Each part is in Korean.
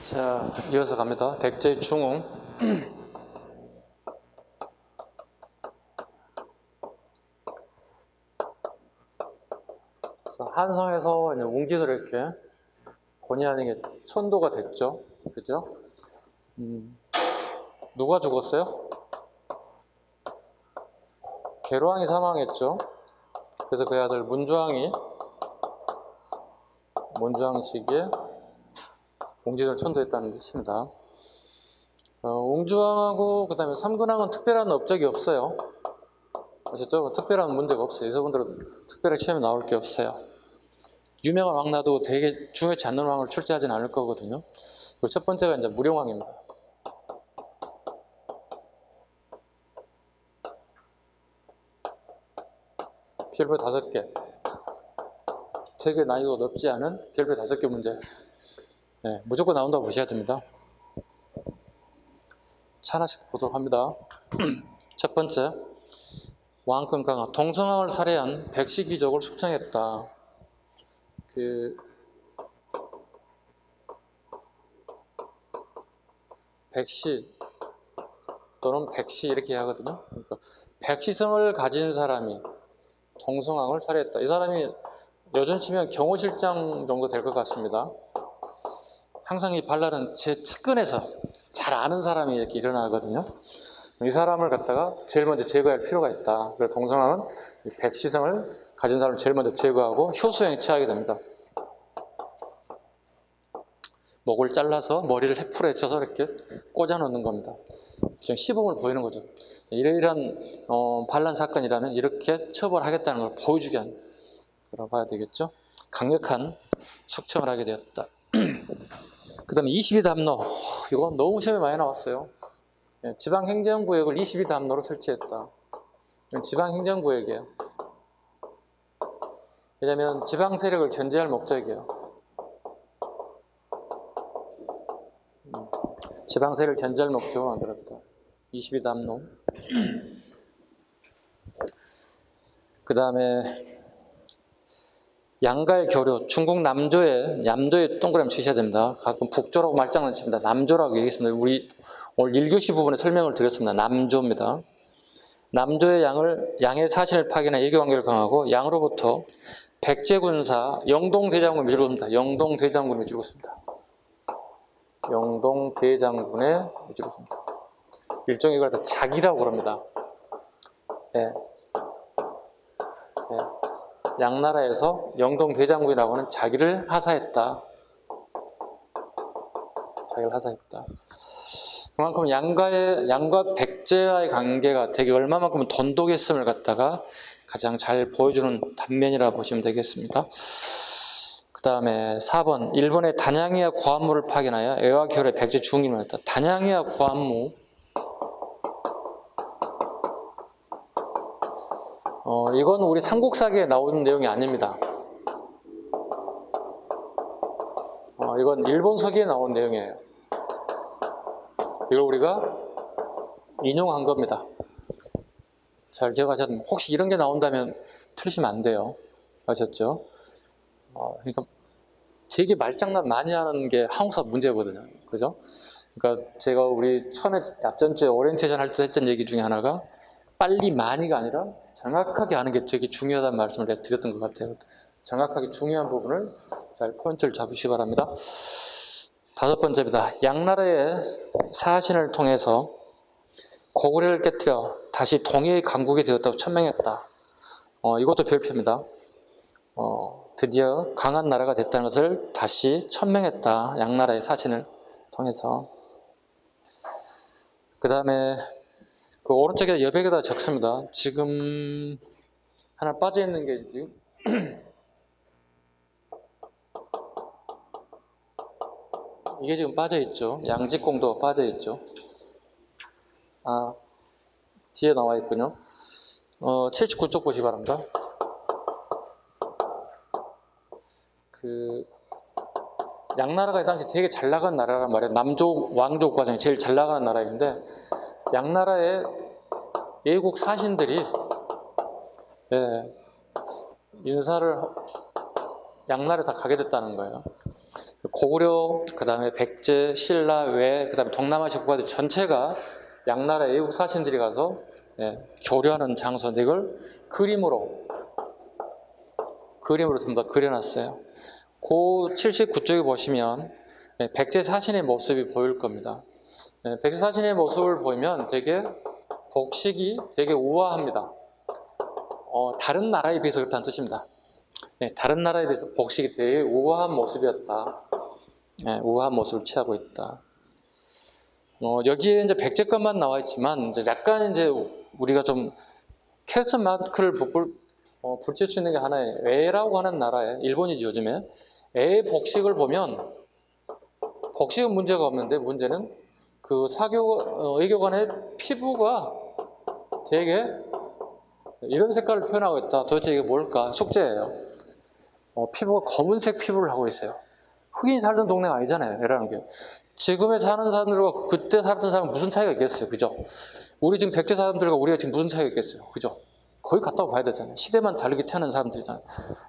자, 이어서 갑니다. 백제의 중흥. 한성에서 이제 웅진으로 이렇게 본의 아니게 천도가 됐죠. 그죠? 누가 죽었어요? 계로왕이 사망했죠. 그래서 그의 아들 문주왕이 문주왕 시기에 웅진을 천도했다는 뜻입니다. 웅주왕하고 그 다음에 삼근왕은 특별한 업적이 없어요. 아셨죠? 특별한 문제가 없어요. 이서분들은 특별히 시험에 나올 게 없어요. 유명한 왕 놔도 되게 중요치 않는 왕을 출제하진 않을 거거든요. 그리고 첫 번째가 이제 무령왕입니다. 별표 5개. 되게 난이도 높지 않은 별표 5개 문제. 네, 무조건 나온다고 보셔야 됩니다. 하나씩 보도록 합니다. 첫 번째, 왕권 강화. 동성왕을 살해한 백시 귀족을 숙청했다. 백시 또는 백시 이렇게 하거든요. 그러니까 백시성을 가진 사람이 동성왕을 살해했다. 이 사람이 요즘 치면 경호실장 정도 될 것 같습니다. 항상 이 반란은 제 측근에서 잘 아는 사람이 이렇게 일어나거든요. 이 사람을 갖다가 제일 먼저 제거할 필요가 있다. 그래서 동성왕은 백시성을 가진 사람을 제일 먼저 제거하고 효수형에 처하게 됩니다. 목을 잘라서 머리를 해프로 헤쳐서 이렇게 꽂아 놓는 겁니다. 좀 시범을 보이는 거죠. 이러이러한 반란 사건이라면 이렇게 처벌하겠다는 걸 보여주기 위한 거라고 봐야 되겠죠. 강력한 숙청을 하게 되었다. 그 다음에 22담로. 이건 너무 시험에 많이 나왔어요. 지방행정구역을 22담로로 설치했다. 지방행정구역이에요. 왜냐하면 지방 세력을 견제할 목적이에요. 지방 세력을 견제할 목적으로 만들었다. 22담로. 그 다음에 양가의 교류. 중국 남조에 동그라미 치셔야 됩니다. 가끔 북조라고 말장난 칩니다. 남조라고 얘기했습니다. 우리 오늘 1교시 부분에 설명을 드렸습니다. 남조입니다. 남조의 양의 사신을 파견해 외교관계를 강화하고 양으로부터 백제군사 영동대장군을 죽었습니다. 영동대장군을 죽었습니다. 영동대장군에 죽었습니다. 일종의 이걸 다 자기라고 그럽니다. 네. 네. 양나라에서 영동대장군이라고 하는 자기를 하사했다. 자기를 하사했다. 그만큼 양과 백제와의 관계가 되게 얼마만큼 돈독했음을 갖다가 가장 잘 보여주는 단면이라 보시면 되겠습니다. 그 다음에 4번. 일본의 단양이와 고안무를 파견하여 애와 결의 백제 중임을 했다. 단양이와 고안무. 이건 우리 삼국사기에 나오는 내용이 아닙니다. 이건 일본 서기에 나온 내용이에요. 이걸 우리가 인용한 겁니다. 잘 기억하셨나요? 혹시 이런 게 나온다면 틀리시면 안 돼요. 아셨죠? 그러니까 되게 말장난 많이 하는 게 한국사 문제거든요. 그죠? 그러니까 제가 우리 처음에 앞전주에 오리엔테이션 할 때 했던 얘기 중에 하나가 빨리 많이가 아니라 정확하게 하는 게 되게 중요하다는 말씀을 내가 드렸던 것 같아요. 정확하게 중요한 부분을 잘 포인트를 잡으시기 바랍니다. 5번째입니다. 양나라의 사신을 통해서 고구려를 깨뜨려 다시 동해의 강국이 되었다고 천명했다. 이것도 별표입니다. 드디어 강한 나라가 됐다는 것을 다시 천명했다. 양나라의 사신을 통해서. 그 다음에 그 오른쪽에 여백에다 적습니다. 지금 하나 빠져있는 게 지금 이게 지금 빠져있죠. 양직공도 빠져있죠. 뒤에 나와 있군요. 79쪽 보시기 바랍니다. 양나라가 이 당시 되게 잘 나간 나라란 말이에요. 남족, 왕족 과정이 제일 잘 나가는 나라인데, 양나라의 외국 사신들이, 양나라에 다 가게 됐다는 거예요. 고구려, 그 다음에 백제, 신라, 외, 그 다음에 동남아시아 국가들 전체가 양나라 애국 사신들이 가서 교류하는 장소인데 이걸 그림으로 전부 다 그려놨어요. 그 79쪽에 보시면 백제 사신의 모습이 보일 겁니다. 백제 사신의 모습을 보면 되게 복식이 되게 우아합니다. 다른 나라에 비해서 그렇다는 뜻입니다. 다른 나라에 비해서 복식이 되게 우아한 모습이었다. 우아한 모습을 취하고 있다. 여기에 이제 백제 것만 나와 있지만 이제 약간 이제 우리가 좀 캐스천 마크를 붙일 수 있는 게 하나의 애라고 하는 나라에 일본이죠 요즘에 애 복식을 보면 복식은 문제가 없는데 문제는 그 외교관의 피부가 되게 이런 색깔을 표현하고 있다. 도대체 이게 뭘까? 숙제예요. 피부가 검은색 피부를 하고 있어요. 흑인이 살던 동네가 아니잖아요. 애라는 게. 지금에 사는 사람들과 그때 살던 사람은 무슨 차이가 있겠어요. 그죠? 우리 지금 백제 사람들과 우리가 지금 무슨 차이가 있겠어요. 그죠? 거의 같다고 봐야 되잖아요. 시대만 다르게 태어난 사람들이잖아요.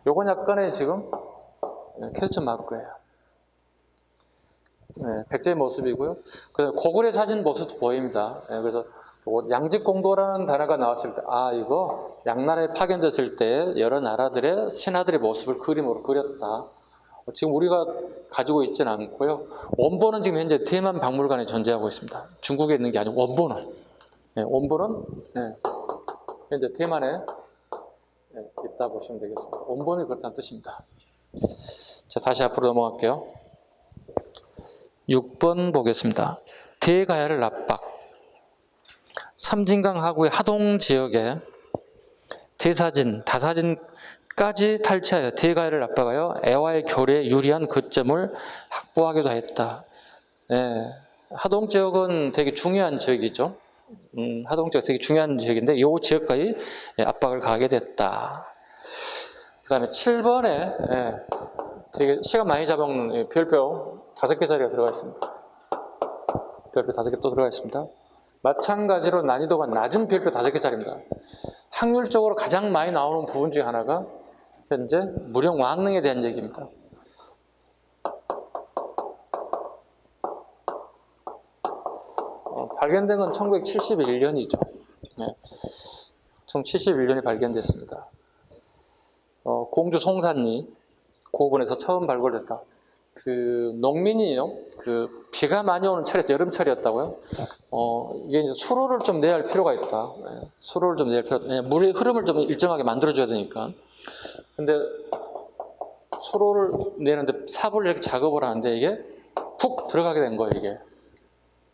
요건 약간의 지금 캐스천 마크예요. 백제의 모습이고요. 고구려 사진 모습도 보입니다. 그래서 양직공도라는 단어가 나왔을 때, 이거 양나라에 파견됐을 때 여러 나라들의 신하들의 모습을 그림으로 그렸다. 지금 우리가 가지고 있지는 않고요. 원본은 지금 현재 대만 박물관에 존재하고 있습니다. 중국에 있는 게 아니고 원본은. 원본은 현재 대만에 있다 보시면 되겠습니다. 원본이 그렇다는 뜻입니다. 자, 다시 앞으로 넘어갈게요. 6번 보겠습니다. 대가야를 압박. 삼진강 하구의 하동 지역에 대사진, 다사진까지 탈취하여 대가야를 압박하여 애와의 교류에 유리한 거점을 확보하기도 했다. 하동 지역은 되게 중요한 지역이죠. 하동 지역 되게 중요한 지역인데 이 지역까지 압박을 가하게 됐다. 그 다음에 7번에 되게 시간 많이 잡아먹는 별표 5개짜리가 들어가 있습니다. 별표 5개 또 들어가 있습니다. 마찬가지로 난이도가 낮은 별표 5개짜리입니다. 확률적으로 가장 많이 나오는 부분 중에 하나가 현재 무령 왕릉에 대한 얘기입니다. 발견된 건 1971년이죠. 1971년에 발견됐습니다. 공주 송산리 고분에서 처음 발굴됐다. 그 농민이요. 그 비가 많이 오는 철에서 여름철이었다고요. 이게 이제 수로를 좀 내야 할 필요가 있다. 수로를 좀 내야 할 필요가 있다. 물의 흐름을 좀 일정하게 만들어줘야 되니까. 근데 수로를 내는데 삽을 이렇게 작업을 하는데 이게 푹 들어가게 된 거예요, 이게.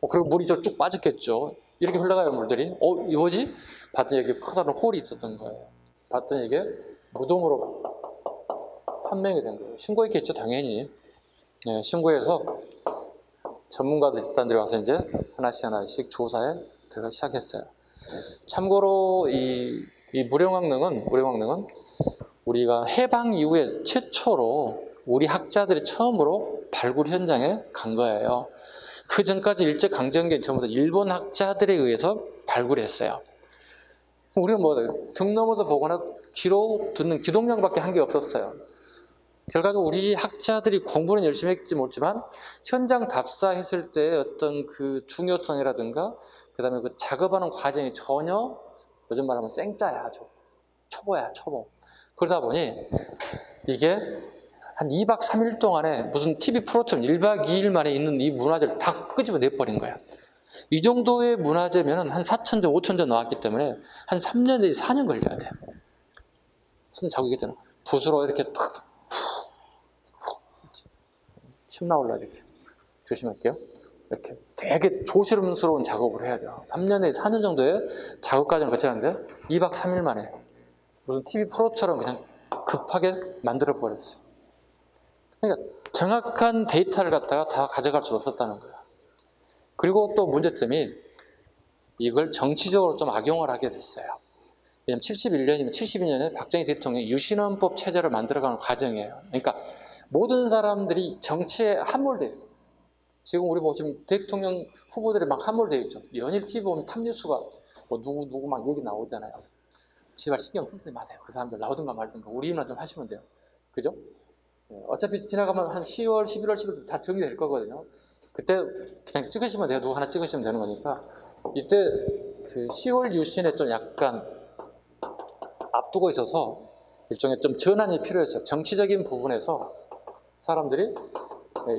그리고 물이 쭉 빠졌겠죠. 이렇게 흘러가요, 물들이. 이거 뭐지? 봤더니 여기 커다란 홀이 있었던 거예요. 봤더니 이게 무덤으로 판명이 된 거예요. 신고했겠죠, 당연히. 신고해서 전문가들 집단들이 와서 이제 하나씩 조사에 들어가기 시작했어요. 참고로 이 무령왕릉은 우리가 해방 이후에 최초로 우리 학자들이 처음으로 발굴 현장에 간 거예요. 그 전까지 일제강점기에 전부 다 일본 학자들에 의해서 발굴했어요. 우리는 등 넘어서 보거나 귀로 듣는 귀동량밖에 한 게 없었어요. 결과적으로 우리 학자들이 공부는 열심히 했지 모르지만 현장 답사했을 때 어떤 그 중요성이라든가 그 다음에 그 작업하는 과정이 전혀 요즘 말하면 생짜야. 초보야, 초보. 그러다 보니 이게 한 2박 3일 동안에 무슨 TV 프로처럼 1박 2일 만에 있는 이 문화재를 다 끄집어내버린 거야. 이 정도의 문화재면 한 4,000점, 5,000점 나왔기 때문에 한 3년 내지 4년 걸려야 돼요. 손 잡고 있잖아. 붓으로 이렇게 탁 침 나올라 이렇게. 조심할게요. 이렇게 되게 조심스러운 작업을 해야 돼요. 3년 내지 4년 정도의 작업 과정을 거쳐야하는데 2박 3일 만에 무슨 TV 프로처럼 그냥 급하게 만들어 버렸어요. 그러니까 정확한 데이터를 갖다가 다 가져갈 수 없었다는 거예요. 그리고 또 문제점이 이걸 정치적으로 좀 악용을 하게 됐어요. 왜냐하면 71년이면 72년에 박정희 대통령이 유신헌법 체제를 만들어가는 과정이에요. 그러니까 모든 사람들이 정치에 함몰돼 있어요. 지금 우리 지금 대통령 후보들이 막 함몰되어 있죠. 연일 TV 보면 탑뉴스가 누구 막 얘기 나오잖아요. 제발 신경 쓰지 마세요. 그 사람들 나오든가 말든가 우리만 좀 하시면 돼요. 그죠? 어차피 지나가면 한 10월, 11월, 12월 다 정리될 거거든요. 그때 그냥 찍으시면 돼요. 누구 하나 찍으시면 되는 거니까. 이때 그 10월 유신에 좀 약간 앞두고 있어서 일종의 좀 전환이 필요했어요. 정치적인 부분에서 사람들이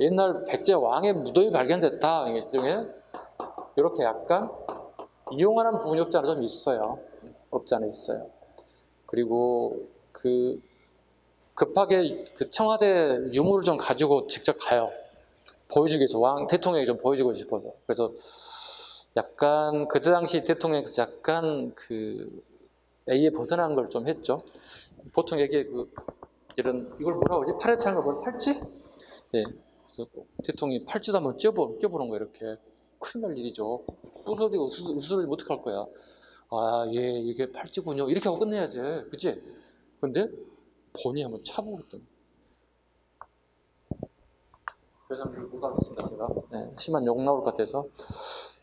옛날 백제 왕의 무덤이 발견됐다. 일종의 이렇게 약간 이용하는 부분이 없지 않아 좀 있어요. 없지 않아 있어요. 그리고 그 급하게 그 청와대 유물을 좀 가지고 직접 가요. 보여주기 위해서 왕 대통령이 좀 보여주고 싶어서. 그래서 약간 그때 당시 대통령께서 약간 그 A에 벗어난 걸 좀 했죠. 보통 여기에 그 이런 이걸 뭐라 그러지? 팔에 차는 거 뭐라 팔찌? 예. 그래서 대통령이 팔찌도 한번 껴보는 거 이렇게 큰일 날 일이죠. 부서지고 웃으면 어떡할 거야. 아, 예, 이게 팔찌군요. 이렇게 하고 끝내야지. 그치? 근데 본인이 한번 차보겠더니. 회장님 못 하겠습니다, 제가. 네, 심한 욕 나올 것 같아서.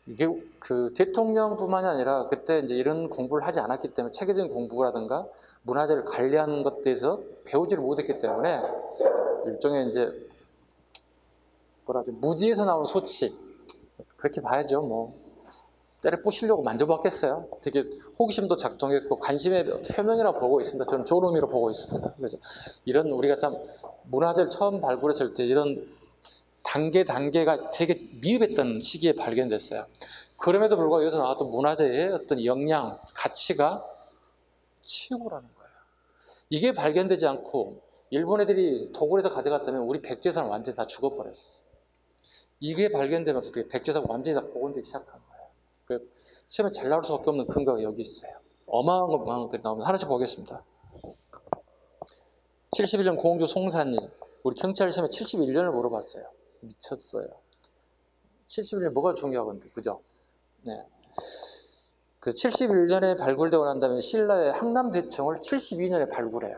이게 그 대통령뿐만이 아니라 그때 이제 이런 공부를 하지 않았기 때문에 체계적인 공부라든가 문화재를 관리하는 것들에서 배우지를 못했기 때문에 일종의 이제 뭐라죠? 무지에서 나오는 소치. 그렇게 봐야죠, 뭐. 때려 부시려고 만져봤겠어요. 되게 호기심도 작동했고 관심의 표명이라고 보고 있습니다. 저는 좋은 의미로 보고 있습니다. 그래서 이런 우리가 참 문화재를 처음 발굴했을 때 이런 단계가 되게 미흡했던 시기에 발견됐어요. 그럼에도 불구하고 여기서 나왔던 문화재의 어떤 역량, 가치가 최고라는 거예요. 이게 발견되지 않고 일본 애들이 도굴해서 가져갔다면 우리 백제사는 완전히 다 죽어버렸어. 이게 발견되면서 백제사가 완전히 다 복원되기 시작한 거예요. 그 시험에 잘 나올 수밖에 없는 근거가 여기 있어요. 어마어마한 것들이 나오면 하나씩 보겠습니다. 71년 공주 송산리. 우리 경찰 시험에 71년을 물어봤어요. 미쳤어요. 71년 뭐가 중요하건데, 그죠? 네. 그 71년에 발굴되고 난 다음에 신라의 항남대청을 72년에 발굴해요.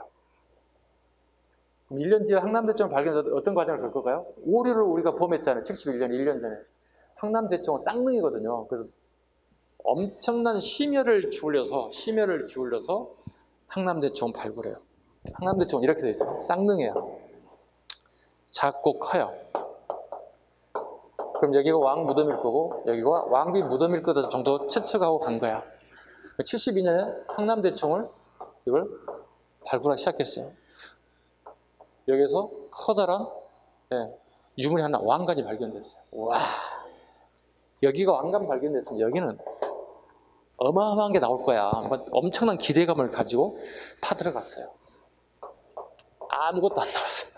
그럼 1년 뒤에 항남대청을 발견해서 어떤 과정을 걸 걸까요? 오류를 우리가 범했잖아요. 71년, 1년 전에. 항남대청은 쌍능이거든요. 그래서 엄청난 심혈을 기울여서 항남대청을 발굴해요. 항남대청은 이렇게 돼 있어요. 쌍능이에요. 작고 커요. 그럼 여기가 왕 무덤일 거고 여기가 왕비 무덤일 거다 정도 추측하고 간 거야. 72년에 항남대청을 이걸 발굴하기 시작했어요. 여기서 커다란 유물이 하나 왕관이 발견됐어요. 와, 여기가 왕관 발견됐으면 여기는 어마어마한 게 나올 거야. 엄청난 기대감을 가지고 파들어갔어요. 아무것도 안 나왔어요.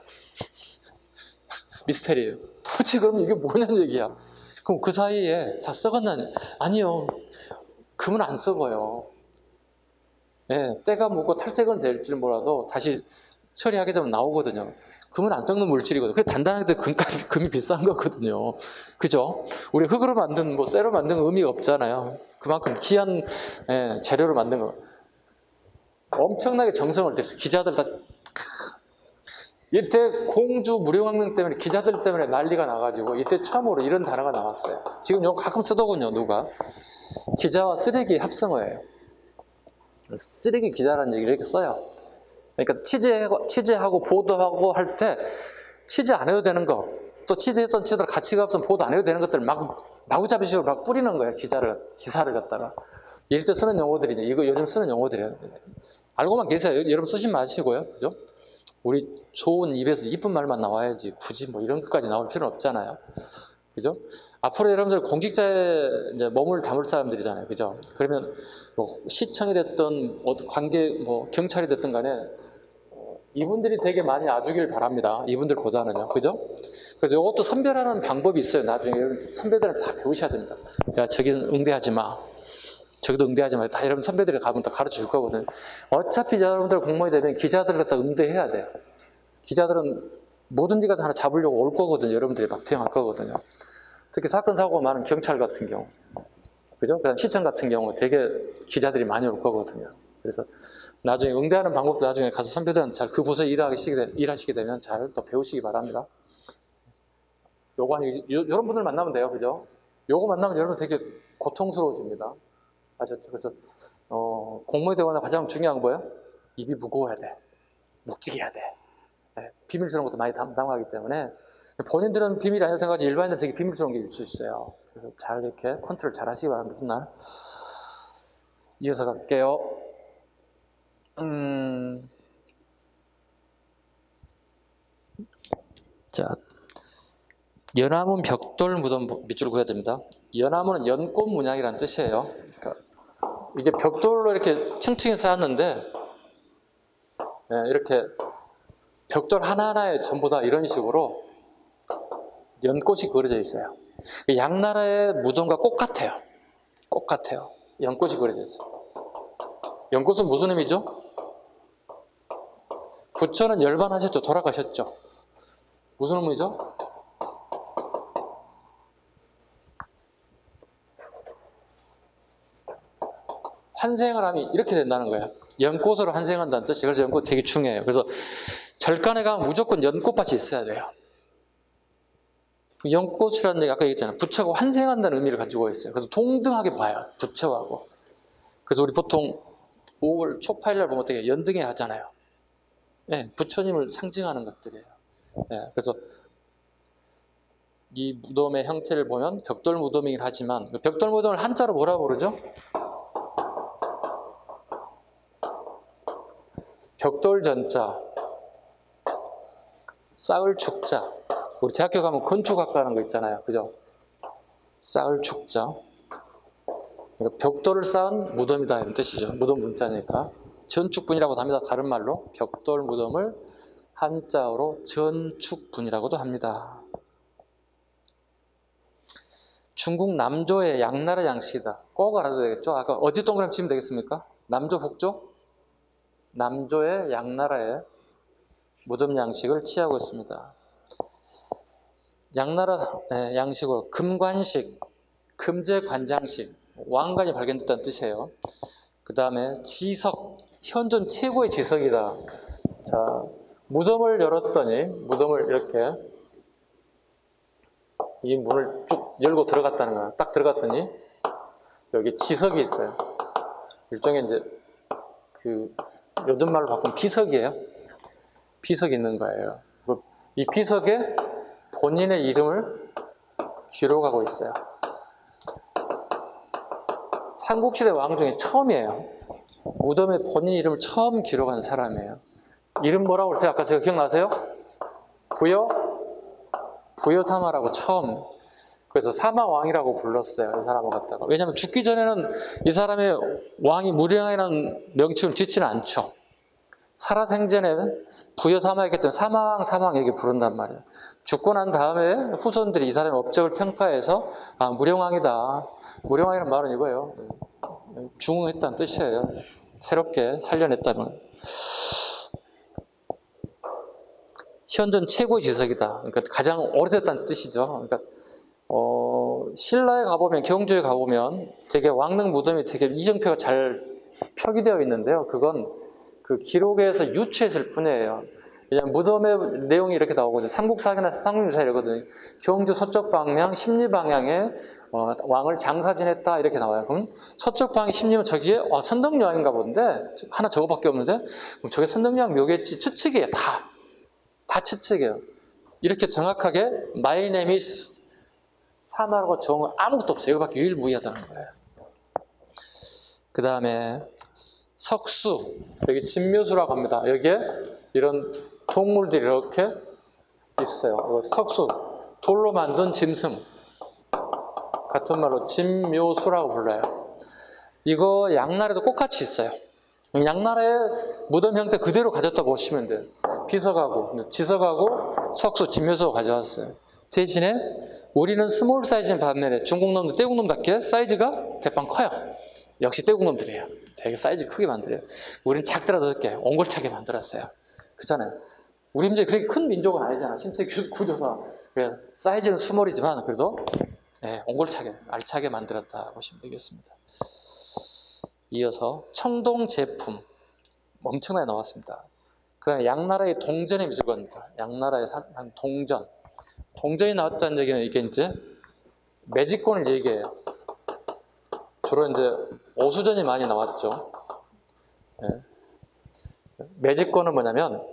미스테리예요. 도대체 그럼 이게 뭐냐는 얘기야. 그럼 그 사이에 다 썩었나니? 아니요. 금은 안 썩어요. 네, 때가 묻고 탈색은 될지 몰라도 다시 처리하게 되면 나오거든요. 금은 안 썩는 물질이거든요. 그래 단단하게 금이 비싼 거거든요. 그죠? 우리 흙으로 만든 쇠로 만든 의미가 없잖아요. 그만큼 귀한 재료로 만든 거. 엄청나게 정성을 들였어요. 기자들 다 이때 공주 무료강릉 때문에 기자들 때문에 난리가 나가지고 이때 처음으로 이런 단어가 나왔어요. 지금 이거 가끔 쓰더군요. 누가 기자와 쓰레기 합성어예요. 쓰레기 기자라는 얘기를 이렇게 써요. 그러니까 취재하고 보도하고 할 때 취재 안 해도 되는 거, 또 취재했던 취재들 가치가 없으면 보도 안 해도 되는 것들을 마구잡이식으로 막 뿌리는 거예요. 기사를 갖다가. 이럴 때 쓰는 용어들이네. 이거 요즘 쓰는 용어들이에요. 알고만 계세요. 여러분 쓰지 마시고요. 그죠? 우리 좋은 입에서 이쁜 말만 나와야지 굳이 뭐 이런 것까지 나올 필요는 없잖아요. 그죠? 앞으로 여러분들 공직자에 이제 몸을 담을 사람들이잖아요. 그죠? 그러면 뭐 시청이 됐든 경찰이 됐든 간에 이분들이 되게 많이 아주길 바랍니다. 이분들보다는요. 그죠? 그래서 이것도 선별하는 방법이 있어요. 나중에 선배들은 다 배우셔야 됩니다. 야, 저기는 응대하지 마. 저기도 응대하지 마. 다 여러분 선배들이 가면 다 가르쳐 줄 거거든요. 어차피 여러분들 공무원이 되면 기자들 갖다 응대해야 돼요. 기자들은 뭐든지가 다 하나 잡으려고 올 거거든요. 여러분들이 막 대응할 거거든요. 특히 사건 사고가 많은 경찰 같은 경우, 그죠? 그다음 시청 같은 경우 되게 기자들이 많이 올 거거든요. 그래서 나중에 응대하는 방법도 나중에 가서 선배들은 잘 그 부서에 일하시게 되면 잘 또 배우시기 바랍니다. 요거 이런 분들 만나면 돼요, 그죠? 요거 만나면 여러분 되게 고통스러워집니다. 아셨죠? 그래서 공무원이 되거나 가장 중요한 거예요. 입이 무거워야 돼, 묵직해야 돼. 비밀스러운 것도 많이 담당하기 때문에 본인들은 비밀이 아니라고 생각하지 일반인들은 되게 비밀스러운 게 있을 수 있어요. 그래서 잘 이렇게 컨트롤 잘 하시기 바랍니다. 무슨 날 이어서 갈게요. 자, 연화문 벽돌 무덤 밑줄 그어야 됩니다. 연화문은 연꽃 문양이라는 뜻이에요. 그러니까 이게 벽돌로 이렇게 층층이 쌓았는데 이렇게 벽돌 하나하나에 전부 다 이런 식으로 연꽃이 그려져 있어요. 양나라의 무덤과 똑같아요. 똑같아요. 연꽃이 그려져 있어요. 연꽃은 무슨 의미죠? 부처는 열반하셨죠. 돌아가셨죠. 무슨 의미죠? 환생을 하면 이렇게 된다는 거예요. 연꽃으로 환생한다는 뜻이. 그래서 연꽃 되게 중요해요. 그래서 절간에 가면 무조건 연꽃밭이 있어야 돼요. 연꽃이라는 얘기 아까 얘기했잖아요. 부처가 환생한다는 의미를 가지고 있어요. 그래서 동등하게 봐요. 부처하고. 그래서 우리 보통 5월 초파일날 보면 어떻게 연등회 하잖아요. 네, 부처님을 상징하는 것들이에요. 네, 그래서 이 무덤의 형태를 보면 벽돌 무덤이긴 하지만 벽돌 무덤을 한자로 뭐라고 부르죠? 벽돌 전자, 쌓을 축자. 우리 대학교 가면 건축학과라는 거 있잖아요. 그죠? 쌓을 축자. 그러니까 벽돌을 쌓은 무덤이다 이런 뜻이죠. 무덤 문자니까. 전축분이라고도 합니다. 다른 말로 벽돌 무덤을 한자어로 전축분이라고도 합니다. 중국 남조의 양나라 양식이다. 꼭 알아도 되겠죠? 아까 어디 동그라미 치면 되겠습니까? 남조, 북조? 남조의 양나라의 무덤 양식을 취하고 있습니다. 양나라 양식으로 금관식, 금제관장식, 왕관이 발견됐다는 뜻이에요. 그 다음에 지석, 현존 최고의 지석이다. 자, 무덤을 열었더니, 무덤을 이렇게 이 문을 쭉 열고 들어갔다는 거야. 딱 들어갔더니 여기 지석이 있어요. 일종의 이제 그 요즘 말로 바꾸면 비석이에요. 비석이 있는 거예요. 이 비석에 본인의 이름을 기록하고 있어요. 삼국시대 왕 중에 처음이에요. 무덤에 본인 이름을 처음 기록한 사람이에요. 이름 뭐라고 그랬어요? 아까 제가 기억나세요? 부여사마라고 처음. 그래서 사마왕이라고 불렀어요. 이 사람을 갖다가. 왜냐하면 죽기 전에는 이 사람의 왕이 무량이라는 명칭을 짓지는 않죠. 살아생전에는 부여사마였기 때문에 사마왕 이렇게 부른단 말이에요. 죽고 난 다음에 후손들이 이 사람의 업적을 평가해서 아, 무량왕이다. 무량왕이라는 말은 이거예요. 중흥했다는 뜻이에요. 새롭게 살려냈다는. 현존 최고의 지석이다. 그러니까 가장 오래됐다는 뜻이죠. 그러니까 신라에 가보면, 경주에 가보면 되게 왕릉 무덤이 되게 이정표가 잘 표기되어 있는데요. 그건 그 기록에서 유추했을 뿐이에요. 왜냐하면 무덤의 내용이 이렇게 나오거든요. 삼국사기나 삼국유사 이러거든요. 경주 서쪽 방향, 심리 방향에 왕을 장사 지냈다 이렇게 나와요. 그럼 서쪽 방향 심리면 저기에 선덕여왕인가 본데 하나 저거밖에 없는데 그럼 저게 선덕여왕 묘겠지. 추측이에요. 다 추측이에요. 이렇게 정확하게 My name is 사마라고 정은 아무것도 없어요. 이거밖에 유일무이하다는 거예요. 그 다음에 석수, 여기 진묘수라고 합니다. 여기에 이런 동물들이 이렇게 있어요. 석수, 돌로 만든 짐승, 같은 말로 진묘수라고 불러요. 이거 양날에도 똑같이 있어요. 양날의 무덤 형태 그대로 가졌다고 보시면 돼요. 비석하고 지석하고 석수, 진묘수가 가져왔어요. 대신에 우리는 스몰 사이즈인 반면에 중국 놈들, 떼국 놈답게 사이즈가 대빵 커요. 역시 떼국 놈들이에요. 되게 사이즈 크게 만들어요. 우리는 작더라도 이렇게 옹골차게 만들었어요. 그렇잖아요. 우리 이제 그렇게 큰 민족은 아니잖아. 신체 구조가. 사이즈는 스몰이지만 그래도 옹골차게, 알차게 만들었다 보시면 되겠습니다. 이어서 청동 제품. 엄청나게 나왔습니다. 그 다음에 양나라의 동전의 미술관입니다. 양나라의 동전. 동전이 나왔다는 얘기는 이게 이제 매직권을 얘기해요. 주로 이제 오수전이 많이 나왔죠. 매직권은 뭐냐면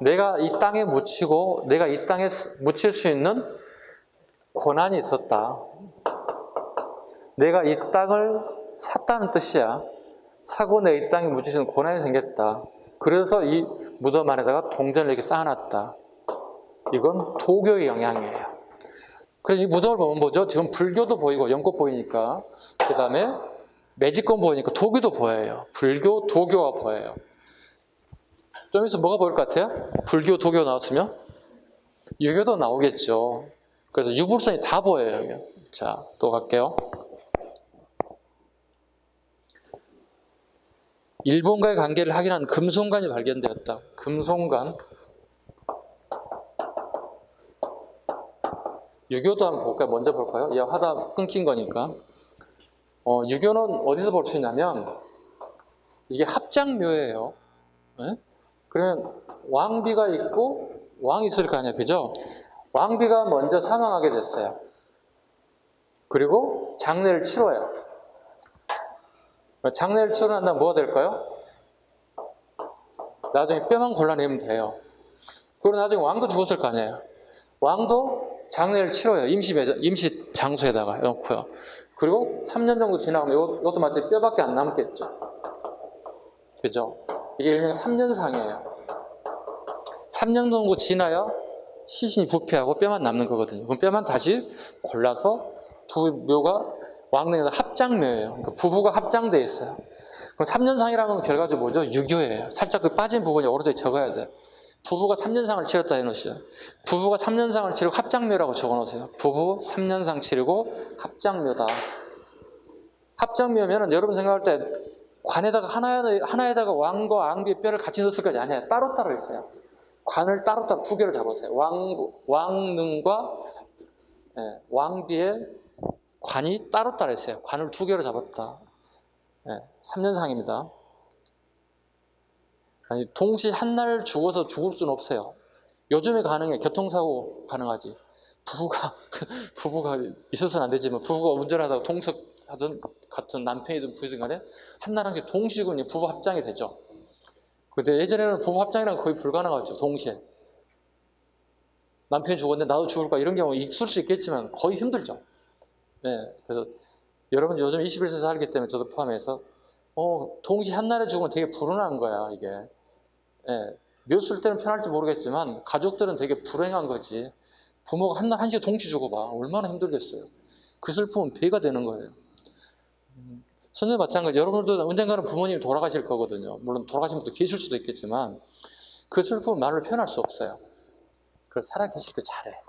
내가 이 땅에 묻히고 내가 이 땅에 묻힐 수 있는 권한이 있었다. 내가 이 땅을 샀다는 뜻이야. 사고 내 이 땅에 묻힐 수 있는 권한이 생겼다. 그래서 이 무덤 안에다가 동전을 이렇게 쌓아놨다. 이건 도교의 영향이에요. 그래서 이 무덤을 보면 뭐죠? 지금 불교도 보이고 연꽃 보이니까, 그 다음에 매직권 보이니까 도교도 보여요. 불교, 도교가 보여요. 좀 있으면 뭐가 보일 것 같아요? 불교, 도교 나왔으면 유교도 나오겠죠. 그래서 유불선이 다 보여요. 자, 또 갈게요. 일본과의 관계를 확인한 금송관이 발견되었다. 금송관. 유교도 한번 볼까요? 먼저 볼까요? 이 하다 끊긴 거니까. 유교는 어디서 볼 수 있냐면, 이게 합장묘예요. 네? 그러면 왕비가 있고 왕이 있을 거 아니에요. 그죠? 왕비가 먼저 사망하게 됐어요. 그리고 장례를 치러요. 장례를 치르고 난 다음 뭐가 될까요? 나중에 뼈만 골라내면 돼요. 그리고 나중에 왕도 죽었을 거 아니에요. 왕도 장례를 치러요. 임시 장소에다가 놓고요. 그리고 3년 정도 지나면 이것도 마치 뼈밖에 안 남겠죠. 그죠? 이게 일명 3년상이에요. 3년 정도 지나야 시신이 부패하고 뼈만 남는 거거든요. 그럼 뼈만 다시 골라서 두 묘가 왕릉에서 합장묘예요. 그러니까 부부가 합장되어 있어요. 그럼 3년상이라는 건 결과적으로 뭐죠? 유교예요. 살짝 그 빠진 부분이 오른쪽에 적어야 돼요. 부부가 3년상을 치렀다 해놓으시죠. 부부가 3년상을 치르고 합장묘라고 적어놓으세요. 부부 3년상 치르고 합장묘다. 합장묘면은 여러분 생각할 때 관에다가 하나에다가 왕과 왕비의 뼈를 같이 넣었을 것이 아니에요. 따로따로 있어요. 관을 따로따로 두 개를 잡으세요. 왕릉과 왕비의 관이 따로따로 있어요. 관을 두 개로 잡았다. 3년상입니다. 아니, 동시 한날 죽어서 죽을 수는 없어요. 요즘에 가능해. 교통사고 가능하지. 부부가 있어서는 안 되지만, 부부가 운전하다가 동석하든 같은 남편이든 부부든 간에 한날 한씩 동시군이 부부 합장이 되죠. 근데 예전에는 부부 합장이란 거의 불가능하죠. 동시에. 남편이 죽었는데 나도 죽을까? 이런 경우 있을 수 있겠지만 거의 힘들죠. 네, 그래서 여러분 요즘 21세기 살기 때문에 저도 포함해서 동시 한날에 죽으면 되게 불운한 거야, 이게. 네, 몇 술 때는 편할지 모르겠지만 가족들은 되게 불행한 거지. 부모가 한날 한시에 동시 죽어봐. 얼마나 힘들겠어요. 그 슬픔은 배가 되는 거예요. 선생님 마찬가지. 여러분들도 언젠가는 부모님이 돌아가실 거거든요. 물론 돌아가신 분도 계실 수도 있겠지만 그 슬픔은 말로 표현할 수 없어요. 그래서 살아계실 때 잘해.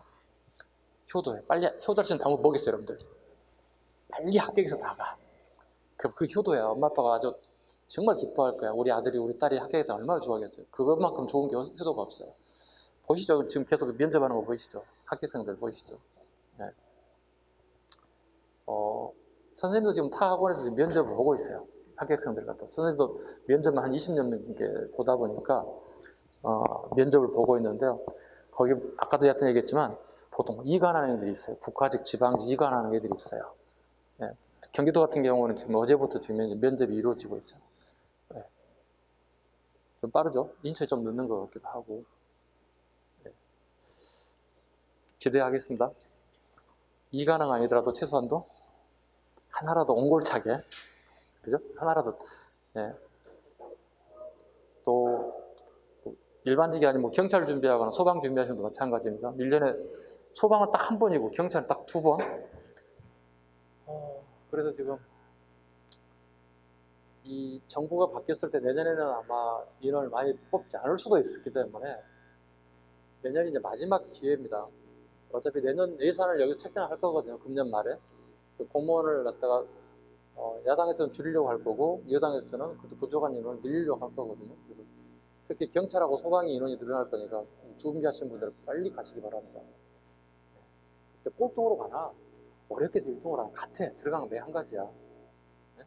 효도해. 빨리 효도할 수 있는 방법 뭐겠어요, 여러분들? 빨리 합격해서 나가. 그 효도야. 엄마 아빠가 아주 정말 기뻐할 거야. 우리 아들이 우리 딸이 합격했다 얼마나 좋아하겠어요. 그것만큼 좋은 게 효도가 없어요. 보시죠. 지금 계속 면접하는 거 보이시죠? 합격생들 보이시죠? 네. 선생님도 지금 타 학원에서 지금 면접을 보고 있어요. 합격생들 같아. 선생님도 면접만 한 20년 넘게 보다 보니까 면접을 보고 있는데요. 거기 아까도 약간 얘기했지만 보통 이관하는 애들이 있어요. 국가직, 지방직 이관하는 애들이 있어요. 네. 경기도 같은 경우는 지금 어제부터 지금 면접이 이루어지고 있어요. 네. 좀 빠르죠? 인천이 좀 늦는 것 같기도 하고. 네. 기대하겠습니다. 이관왕 아니더라도 최소한도 하나라도 옹골차게, 그죠? 하나라도. 네. 또 일반직이 아니면 경찰 준비하거나 소방 준비하시는 것도 마찬가지입니다. 1년에 소방은 딱 한 번이고 경찰은 딱 2번. 그래서 지금 이 정부가 바뀌었을 때 내년에는 아마 인원을 많이 뽑지 않을 수도 있기 때문에 내년이 이제 마지막 기회입니다. 어차피 내년 예산을 여기서 책정할 거거든요. 금년 말에. 공무원을 갖다가 야당에서는 줄이려고 할 거고 여당에서는 그래도 부족한 인원을 늘리려고 할 거거든요. 그래서 특히 경찰하고 소방이 인원이 늘어날 거니까 준비하시는 분들은 빨리 가시기 바랍니다. 그때 꼴등으로 가나 어렵게도 1등으로 하나 같아. 들어가는 매 한 가지야. 네?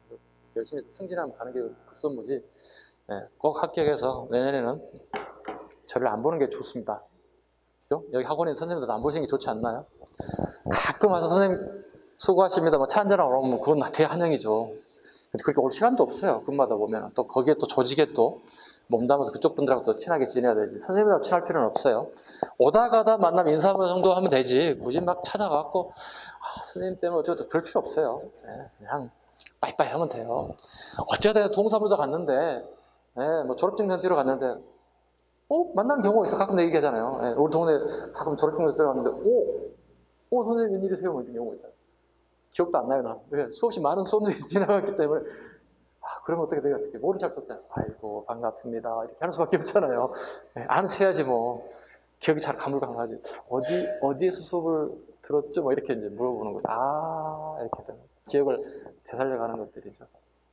그래서 열심히 승진하면 가는 게 급선무지. 네, 꼭 합격해서 내년에는 저를 안 보는 게 좋습니다. 그죠? 여기 학원에 선생님들도 안 보시는 게 좋지 않나요? 가끔 와서 선생님 수고하십니다. 뭐 차 한잔하고 오면 그건 대한영이죠. 근데 그렇게 올 시간도 없어요. 금마다 보면. 또 거기에 또 조직에 또 몸담아서 그쪽 분들하고 친하게 지내야 되지. 선생님하고 친할 필요는 없어요. 오다 가다 만나면 인사 정도 하면 되지. 굳이 막 찾아가고 선생님 때문에 어쩌고 그럴 필요 없어요. 네, 그냥 빠이빠이 하면 돼요. 어쩌다 동사무소 갔는데 네, 뭐 졸업증명 뛰러 갔는데 만나는 경우가 있어. 가끔 내 얘기하잖아요. 네, 우리 동네 가끔 졸업증명 뛰러 갔는데 선생님 웬일이세요? 뭐 이런 경우가 있잖아요. 기억도 안 나요, 나. 왜? 수없이 많은 수업들이 지나갔기 때문에 그러면 어떻게 내가 어떻게 모른 척 썼다. 아이고 반갑습니다. 이렇게 하는 수밖에 없잖아요. 네, 아는 체야지 뭐. 기억이 잘 가물가물하지. 어디에서 수업을 들었죠? 뭐 이렇게 이제 물어보는 거죠. 이렇게 되면 기억을 되살려가는 것들이죠.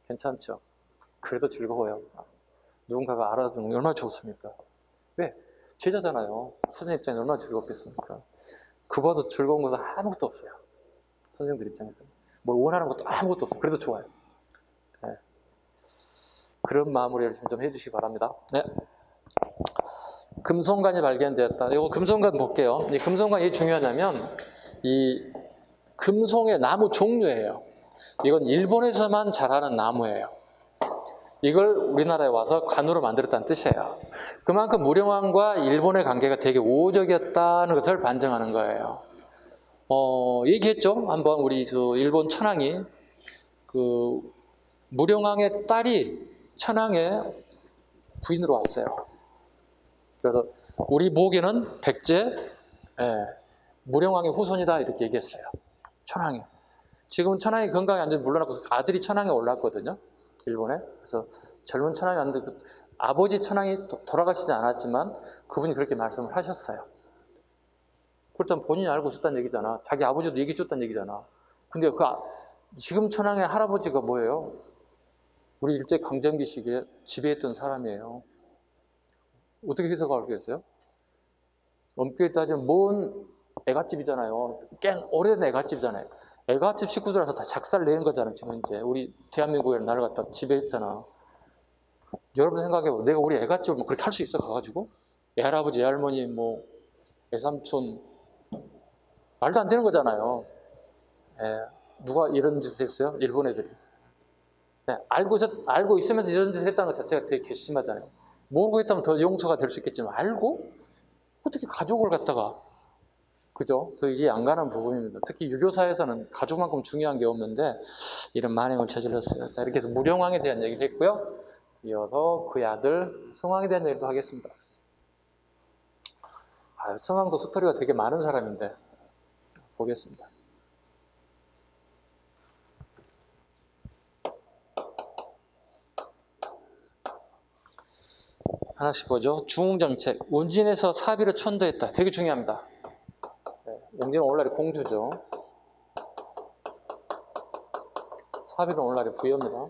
괜찮죠? 그래도 즐거워요. 누군가가 알아주는 게 얼마나 좋습니까? 왜? 제자잖아요. 선생님 입장에 얼마나 즐겁겠습니까? 그보다 즐거운 것은 아무것도 없어요. 선생님들 입장에서. 뭘 원하는 것도 아무것도 없어요. 그래도 좋아요. 네. 그런 마음으로 열심히 좀 해주시기 바랍니다. 네. 금송관이 발견되었다. 이거 금송관 볼게요. 이 금송관이 왜 중요하냐면 이 금송의 나무 종류예요. 이건 일본에서만 자라는 나무예요. 이걸 우리나라에 와서 관으로 만들었다는 뜻이에요. 그만큼 무령왕과 일본의 관계가 되게 우호적이었다는 것을 반증하는 거예요. 얘기했죠. 한번 우리 일본 천황이 무령왕의 딸이 천황의 부인으로 왔어요. 그래서 우리 보기에는 백제 무령왕의 후손이다 이렇게 얘기했어요. 천황이. 지금은 천황이 건강에 완전히 물러났고 아들이 천황에 올랐거든요. 일본에. 그래서 젊은 천황이 왔는데 아버지 천황이 돌아가시지 않았지만 그분이 그렇게 말씀을 하셨어요. 그렇다면 본인이 알고 있었다는 얘기잖아. 자기 아버지도 얘기해 줬다는 얘기잖아. 근데 지금 천황의 할아버지가 뭐예요? 우리 일제강점기 시기에 지배했던 사람이에요. 어떻게 해석하겠어요? 엄격히 따지면 먼 애갓집이잖아요. 오래된 애갓집이잖아요. 애갓집 식구들한테 다 작살 내는 거잖아요. 지금 이제 우리 대한민국에 나를 갖다 지배했잖아. 여러분 생각해봐. 내가 우리 애갓집을 뭐 그렇게 할 수 있어 가가지고 애할아버지, 애할머니, 뭐 애삼촌 말도 안 되는 거잖아요. 누가 이런 짓을 했어요? 일본 애들이. 알고 있으면서 이런 짓을 했다는 것 자체가 되게 괘씸하잖아요. 모르고 했다면 더 용서가 될 수 있겠지만 알고 어떻게 가족을 갖다가 그죠? 더 이해 안 가는 부분입니다. 특히 유교사에서는 가족만큼 중요한 게 없는데 이런 만행을 저질렀어요. 자, 이렇게 해서 무령왕에 대한 얘기를 했고요. 이어서 그의 아들 성왕에 대한 얘기도 하겠습니다. 성왕도 스토리가 되게 많은 사람인데 보겠습니다. 하나씩 보죠. 중흥정책. 운진에서 사비를 천도했다. 되게 중요합니다. 운진은 오늘날의 공주죠. 사비는 오늘날의 부여입니다.